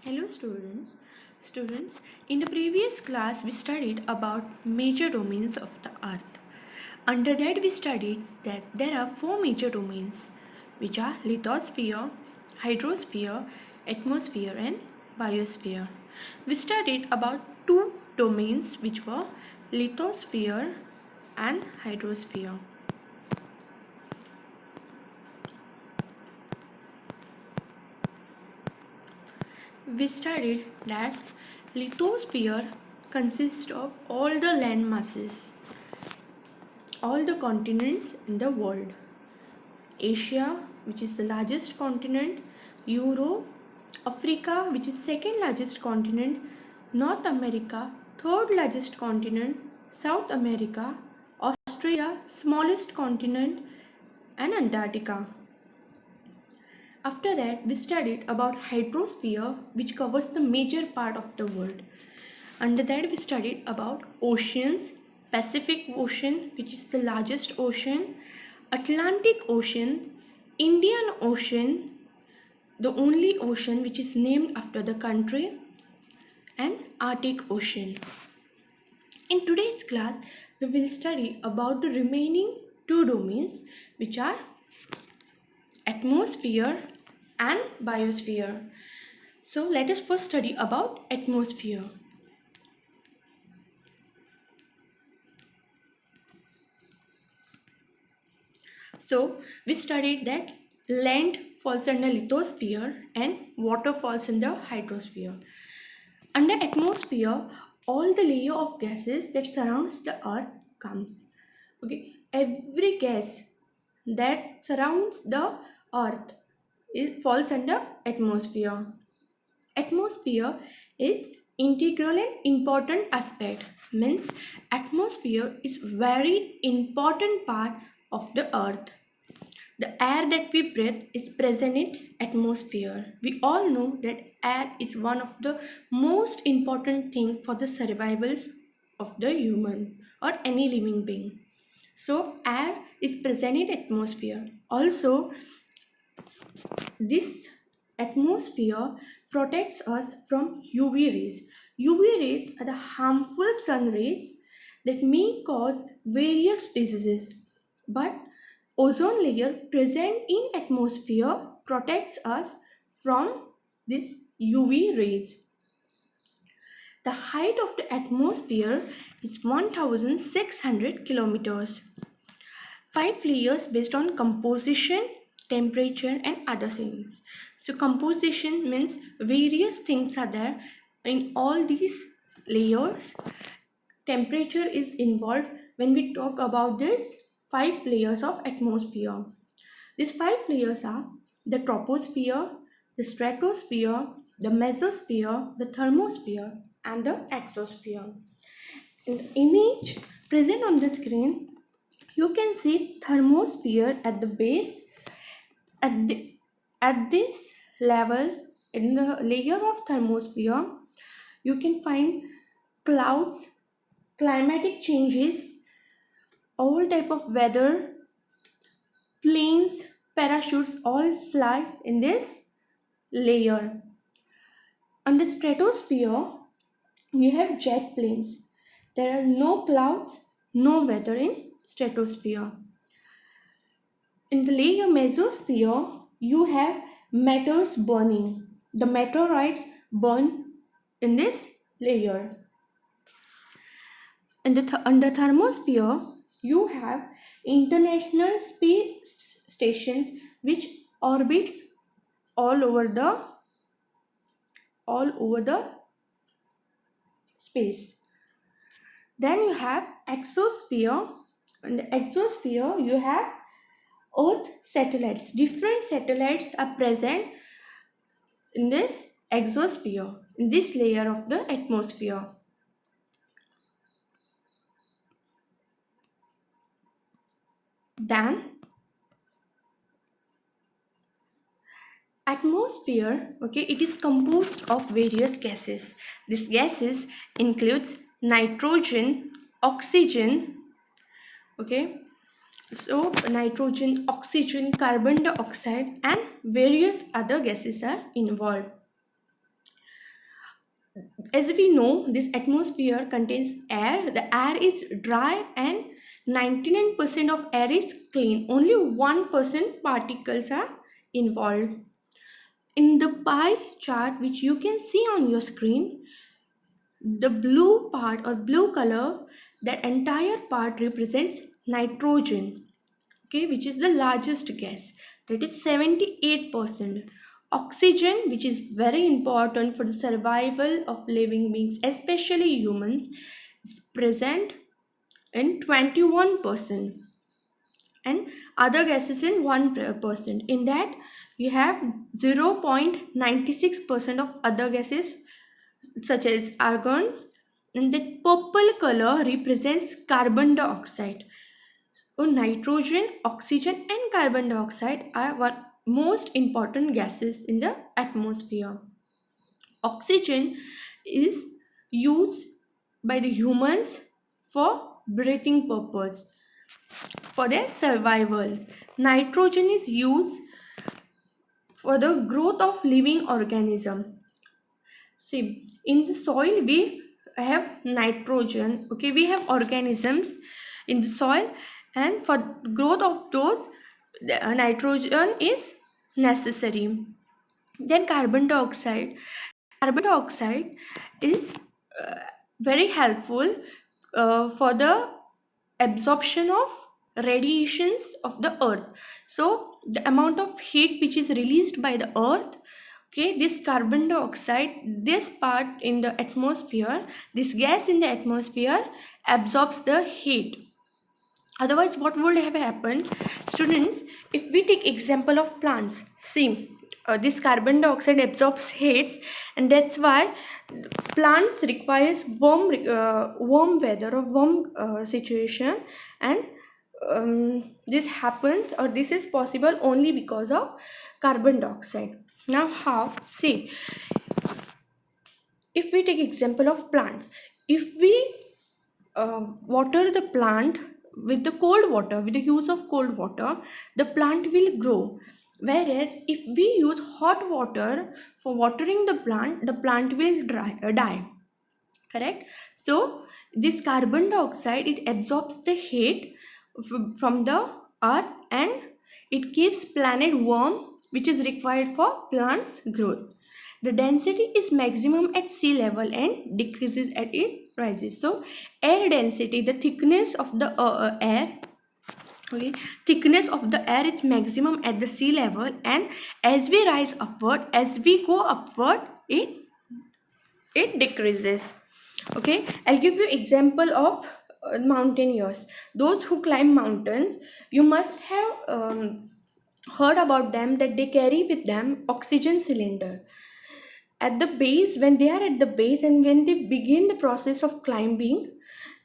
Hello students. Students, in the previous class we studied about major domains of the earth. Under that we studied that there are four major domains which are lithosphere, hydrosphere, atmosphere and biosphere. We studied about two domains which were lithosphere and hydrosphere. We studied that lithosphere consists of all the land masses, all the continents in the world. Asia, which is the largest continent, Europe, Africa, which is second largest continent, North America, third largest continent, South America, Australia, smallest continent, and Antarctica. After that, we studied about hydrosphere, which covers the major part of the world. Under that, we studied about oceans, Pacific Ocean, which is the largest ocean, Atlantic Ocean, Indian Ocean, the only ocean which is named after the country, and Arctic Ocean. In today's class, we will study about the remaining two domains, which are atmosphere and biosphere. So let us first study about atmosphere. So we studied that land falls under lithosphere and water falls under hydrosphere. Under atmosphere, all the layer of gases that surrounds the earth comes. Okay, every gas that surrounds the earth falls under atmosphere. Atmosphere is integral and important aspect, means atmosphere is very important part of the earth. The air that we breathe is present in atmosphere. We all know that air is one of the most important thing for the survivals of the human or any living being. So air is present in atmosphere. Also, this atmosphere protects us from UV rays. UV rays are the harmful sun rays that may cause various diseases, but ozone layer present in atmosphere protects us from this UV rays. The height of the atmosphere is 1600 kilometers. 5 layers based on composition, temperature and other things. So composition means various things are there in all these layers. Temperature is involved when we talk about this 5 layers of atmosphere. These 5 layers are the troposphere, the stratosphere, the mesosphere, the thermosphere and the exosphere. In the image present on the screen, you can see thermosphere at the base. At this level, in the layer of thermosphere, you can find clouds, climatic changes, all type of weather, planes, parachutes, all fly in this layer. Under stratosphere, you have jet planes. There are no clouds, no weather in stratosphere. In the layer mesosphere, you have meteors burning. The meteorites burn in this layer. Under thermosphere, you have international space stations which orbits all over the space. Then you have exosphere. In the exosphere, you have Earth satellites. Different satellites are present in this exosphere, in this layer of the atmosphere. Then atmosphere, okay, it is composed of various gases. These gases includes nitrogen, oxygen, okay, so nitrogen, oxygen, carbon dioxide and various other gases are involved. As we know, this atmosphere contains air. The air is dry and 99% of air is clean. Only 1% particles are involved. In the pie chart, which you can see on your screen, the blue part or blue color, that entire part represents nitrogen, okay, which is the largest gas, that is 78%. Oxygen, which is very important for the survival of living beings, especially humans, is present in 21%, and other gases in 1%. In that, we have 0.96% of other gases such as argons, and that purple color represents carbon dioxide. So nitrogen, oxygen, and carbon dioxide are one most important gases in the atmosphere. Oxygen is used by the humans for breathing purpose, for their survival. Nitrogen is used for the growth of living organism. See, in the soil we have nitrogen. Okay, we have organisms in the soil, and for growth of those, the nitrogen is necessary. Then carbon dioxide. Carbon dioxide is uh, very helpful for the absorption of radiations of the earth. So the amount of heat which is released by the earth, okay, this carbon dioxide, this part in the atmosphere, this gas in the atmosphere absorbs the heat. Otherwise, what would have happened, students? If we take example of plants, see, this carbon dioxide absorbs heat, and that's why plants requires warm weather or warm situation, and this happens, or this is possible only because of carbon dioxide. Now how? See, if we take example of plants, if we water the plant with the cold water, with the use of cold water, the plant will grow. Whereas if we use hot water for watering the plant will die. Correct? So this carbon dioxide, it absorbs the heat from the earth, and it keeps planet warm, which is required for plants growth. The density is maximum at sea level and decreases as it rises. So air density, the thickness of the air, okay, thickness of the air is maximum at the sea level, and as we rise upward, as we go upward, it decreases. Okay, I'll give you example of mountaineers. Those who climb mountains, you must have heard about them, that they carry with them oxygen cylinder at the base. When they are at the base and when they begin the process of climbing,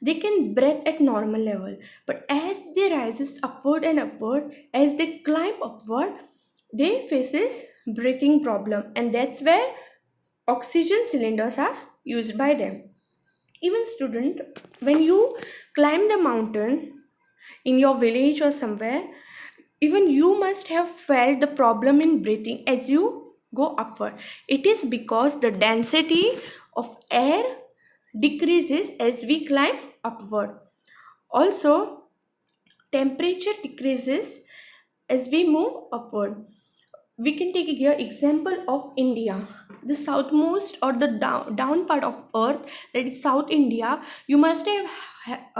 they can breathe at normal level, but as they rises upward and upward, as they climb upward, they faces breathing problem, and that's where oxygen cylinders are used by them. Even student, when you climb the mountain in your village or somewhere, even you must have felt the problem in breathing as you go upward. It is because the density of air decreases as we climb upward. Also, temperature decreases as we move upward. We can take here example of India, the southmost or the down part of earth, that is South India. You must have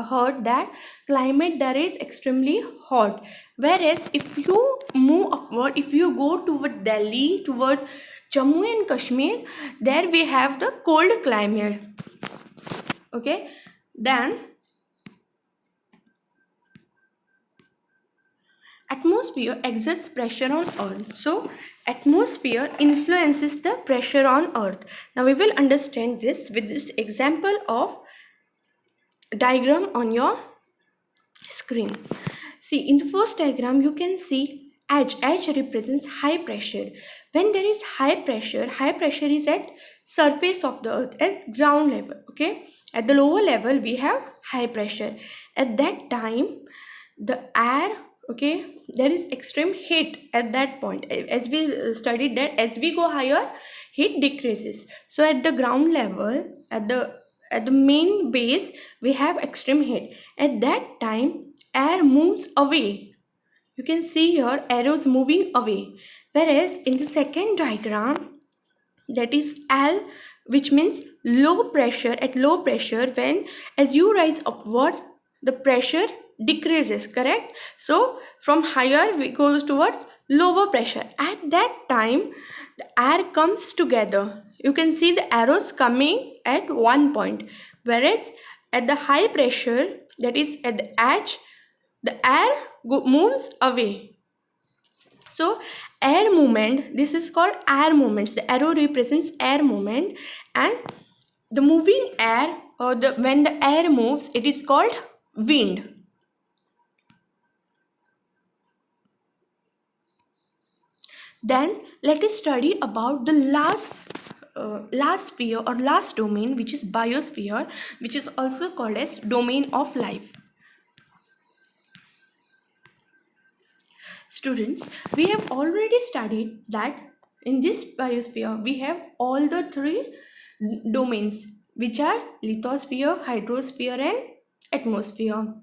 heard that climate there is extremely hot. Whereas if you move upward, if you go toward Delhi, toward Jammu and Kashmir, there we have the cold climate. Okay, then atmosphere exerts pressure on earth. So atmosphere influences the pressure on earth. Now we will understand this with this example of diagram on your screen. See, in the first diagram you can see H represents high pressure. When there is high pressure is at surface of the earth, at ground level. Okay, at the lower level we have high pressure. At that time, the air Okay, there is extreme heat at that point. As we studied that as we go higher, heat decreases. So at the ground level, at the main base, we have extreme heat. At that time, air moves away. You can see here arrows moving away. Whereas in the second diagram, that is L, which means low pressure. At low pressure, when as you rise upward, the pressure decreases, correct? So from higher we goes towards lower pressure. At that time, the air comes together. You can see the arrows coming at one point, whereas at the high pressure, that is at the edge, the air moves away. So air movement, this is called air movements. The arrow represents air movement, and the moving air, or the when the air moves, it is called wind. Then let us study about the last sphere or last domain, which is biosphere, which is also called as domain of life. Students, we have already studied that in this biosphere we have all the three domains, which are lithosphere, hydrosphere, and atmosphere.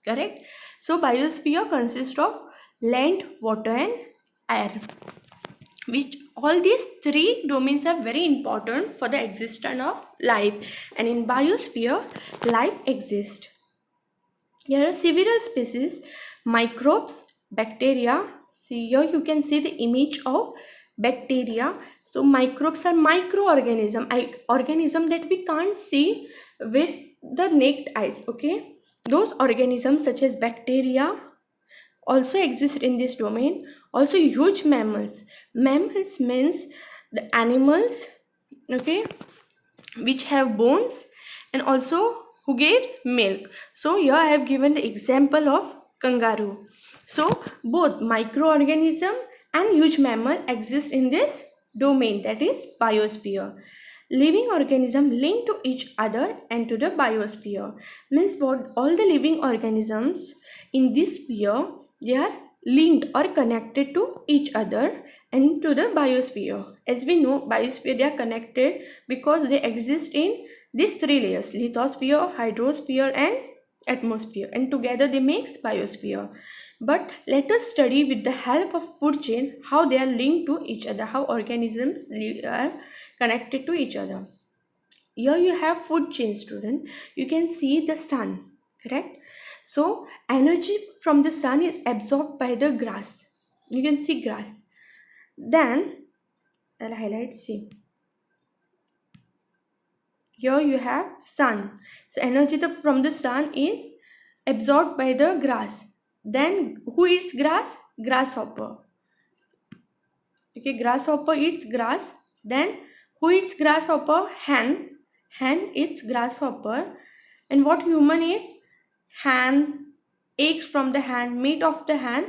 Correct? So biosphere consists of land, water, and air. Which all these three domains are very important for the existence of life, and in biosphere life exists. There are several species, microbes, bacteria. See here you can see the image of bacteria. So microbes are microorganism, organism that we can't see with the naked eyes. Okay, those organisms such as bacteria also exist in this domain. Also huge mammals. Mammals means the animals, okay, which have bones and also who gives milk. So here I have given the example of kangaroo. So both microorganism and huge mammal exist in this domain, that is biosphere. Living organism linked to each other and to the biosphere, means what all the living organisms in this sphere, they are linked or connected to each other and to the biosphere. As we know, biosphere, they are connected because they exist in these three layers: lithosphere, hydrosphere, and atmosphere, and together they makes biosphere. But let us study with the help of food chain how they are linked to each other, how organisms are connected to each other. Here you have food chain, student. You can see the sun, correct? So energy from the sun is absorbed by the grass. You can see grass. Then I'll highlight, see. Here you have sun. So energy from the sun is absorbed by the grass. Then who eats grass? Grasshopper. Okay, grasshopper eats grass. Then who eats grasshopper? Hen. Hen eats grasshopper. And what human eat? Hen. Eggs from the hen, meat of the hen,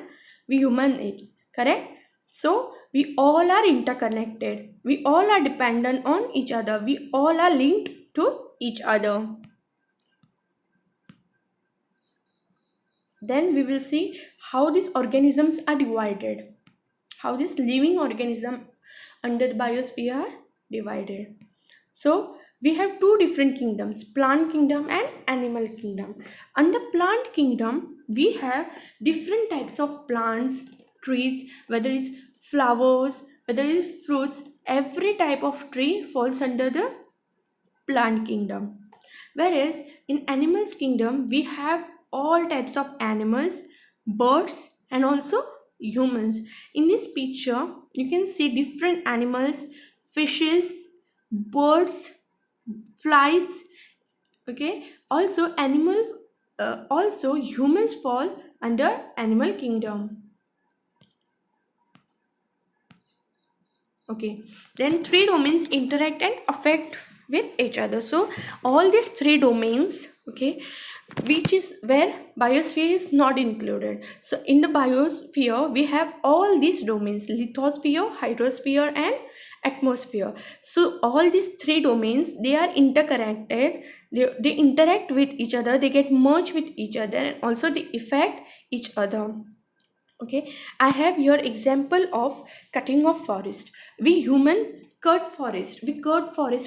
we human eat. Correct? So we all are interconnected. We all are dependent on each other. We all are linked to each other. Then we will see how these organisms are divided. How these living organisms under the biosphere are divided. So we have two different kingdoms, plant kingdom and animal kingdom. Under plant kingdom, we have different types of plants, trees, whether it's flowers, whether it's fruits. Every type of tree falls under the plant kingdom. Whereas in animals kingdom, we have all types of animals, birds, and also humans. In this picture, you can see different animals, fishes, birds, flies. Okay, also also humans fall under animal kingdom. Okay, then three domains interact and affect with each other. So all these three domains, okay, which is where biosphere is not included. So in the biosphere we have all these domains: lithosphere, hydrosphere, and atmosphere. So all these three domains, they are interconnected. They interact with each other, they get merged with each other, and also they affect each other. Okay, I have your example of cutting of forest. We human cut forest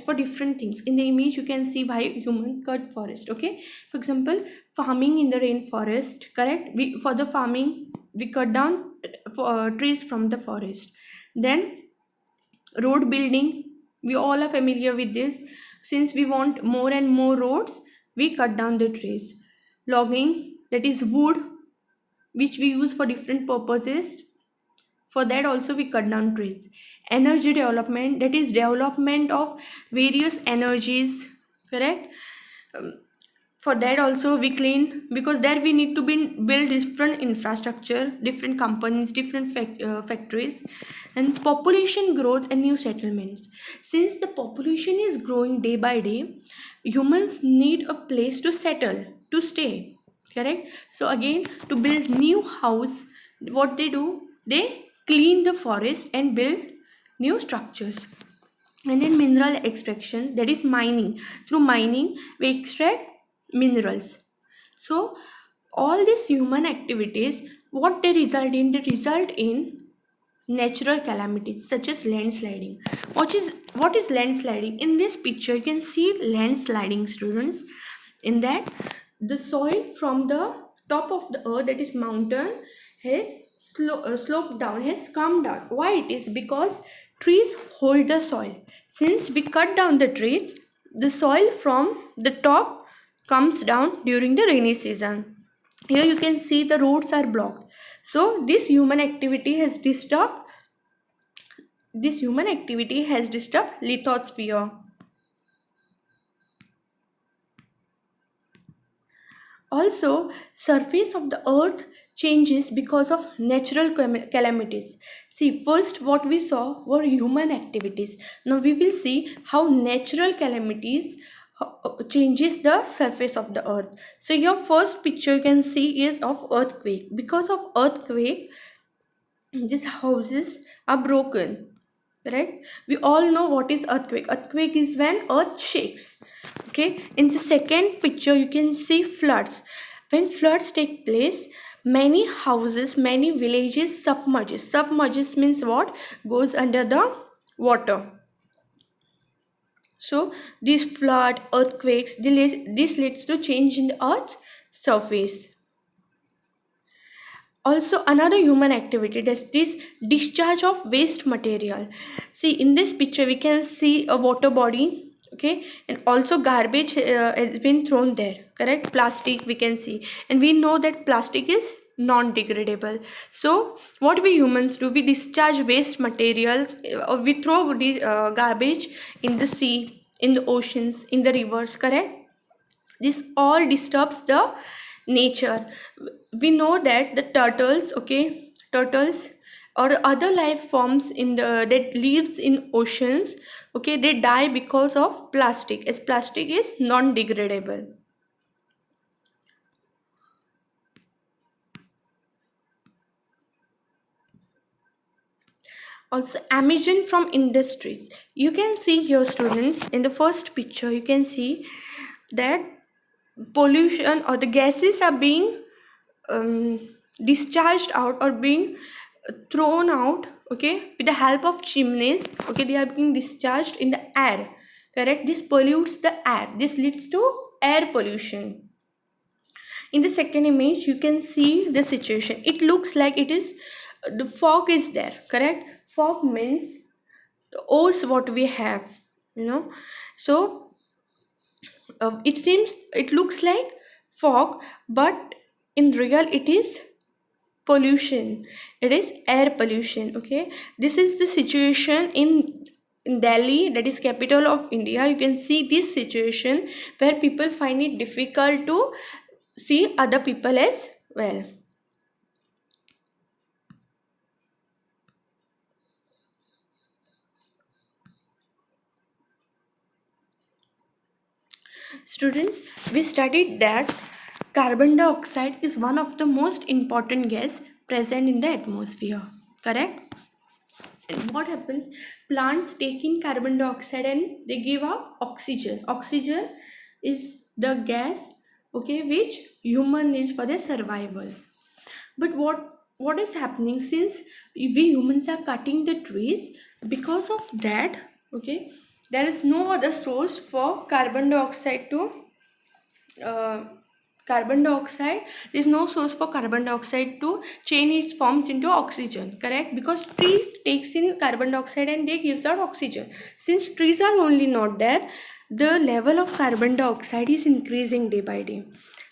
for different things. In the image you can see why human cut forest. Okay, for example, farming in the rainforest, correct? We, for the farming, we cut down trees from the forest. Then road building, we all are familiar with this. Since we want more and more roads, we cut down the trees. Logging, that is wood, which we use for different purposes. For that also we cut down trees. Energy development, that is development of various energies, correct? Um, for that also we clean, because there we need to build different infrastructure, different companies, different factories. And population growth and new settlements. Since the population is growing day by day, humans need a place to settle, to stay, correct? So again, to build new house, what they do, they clean the forest and build new structures. And then mineral extraction, that is mining. Through mining we extract minerals. So all these human activities, what they result in, they result in natural calamities such as landsliding. What is landsliding? In this picture you can see landsliding, students. In that, the soil from the top of the earth, that is mountain, has sloped down, has come down. Why it is? Because trees hold the soil. Since we cut down the trees, the soil from the top comes down during the rainy season. Here you can see the roads are blocked. So this human activity has disturbed lithosphere. Also, surface of the earth changes because of natural calamities. See, first what we saw were human activities. Now we will see how natural calamities changes the surface of the earth. So your first picture you can see is of earthquake. Because of earthquake, these houses are broken, right? We all know what is earthquake. Earthquake is when earth shakes. Okay, in the second picture you can see floods. When floods take place, many houses, many villages submerges means what? Goes under the water. So these flood, earthquakes, this leads to change in the earth's surface. Also another human activity, that is discharge of waste material. See, in this picture we can see a water body, okay, and also garbage has been thrown there, correct? Plastic we can see, and we know that plastic is non-degradable. So what we humans do, we discharge waste materials, or we throw garbage in the sea, in the oceans, in the rivers, correct? This all disturbs the nature. We know that the turtles, okay, turtles or other life forms in the that lives in oceans, okay, they die because of plastic, as plastic is non degradable. Also emission from industries, you can see here, students, in the first picture you can see that pollution or the gases are being um, discharged out or being thrown out, okay, with the help of chimneys. Okay, they are being discharged in the air, correct? This pollutes the air, this leads to air pollution. In the second image you can see the situation. It looks like it is the fog is there, correct? Fog means the O's what we have, you know. So it looks like fog, but in real it is pollution. It is air pollution. Okay, this is the situation in Delhi, that is capital of India. You can see this situation where people find it difficult to see other people as well. Students, we studied that carbon dioxide is one of the most important gas present in the atmosphere, correct? And what happens? Plants take in carbon dioxide and they give out oxygen. Oxygen is the gas, okay, which human needs for their survival. But what what is happening, since we humans are cutting the trees, because of that, okay, there is no other source for carbon dioxide to uh, carbon dioxide there is no source for carbon dioxide to change its forms into oxygen, correct? Because trees takes in carbon dioxide and they gives out oxygen. Since trees are only not there, the level of carbon dioxide is increasing day by day,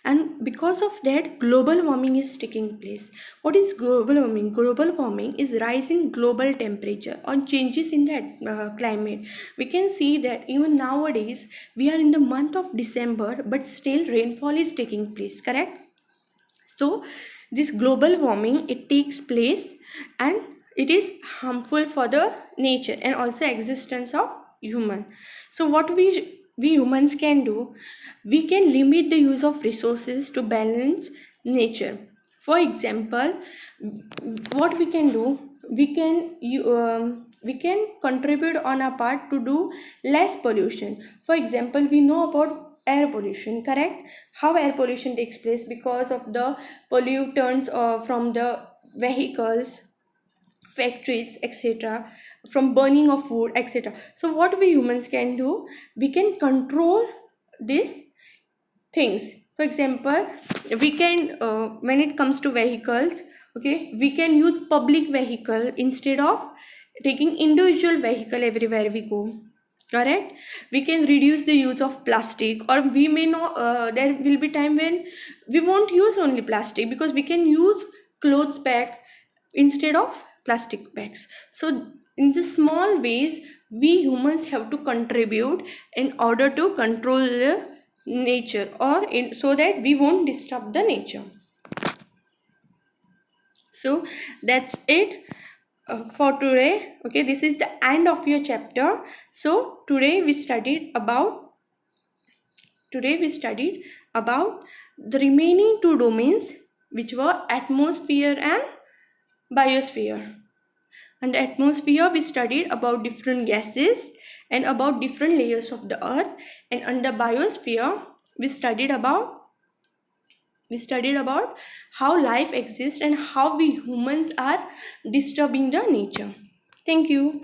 and because of that global warming is taking place. What is global warming? Global warming is rising global temperature or changes in the climate. We can see that even nowadays we are in the month of December, but still rainfall is taking place, correct? So this global warming, it takes place, and it is harmful for the nature and also existence of human. So what we humans can do, we can limit the use of resources to balance nature. For example, what we can do, we can contribute on our part to do less pollution. For example, we know about air pollution, correct? How air pollution takes place? Because of the pollutants from the vehicles, factories, etc., from burning of wood, etc. So what we humans can do, we can control these things. For example, we can when it comes to vehicles, okay, we can use public vehicle instead of taking individual vehicle everywhere we go, correct? We can reduce the use of plastic, or we may know there will be time when we won't use only plastic, because we can use clothes bag instead of plastic bags. So in the small ways, we humans have to contribute in order to control the nature, or so that we won't disturb the nature. So that's it for today. Okay, this is the end of your chapter. So today we studied about the remaining two domains, which were atmosphere and biosphere. Under atmosphere, we studied about different gases and about different layers of the earth. And under biosphere, we studied about how life exists and how we humans are disturbing the nature. Thank you.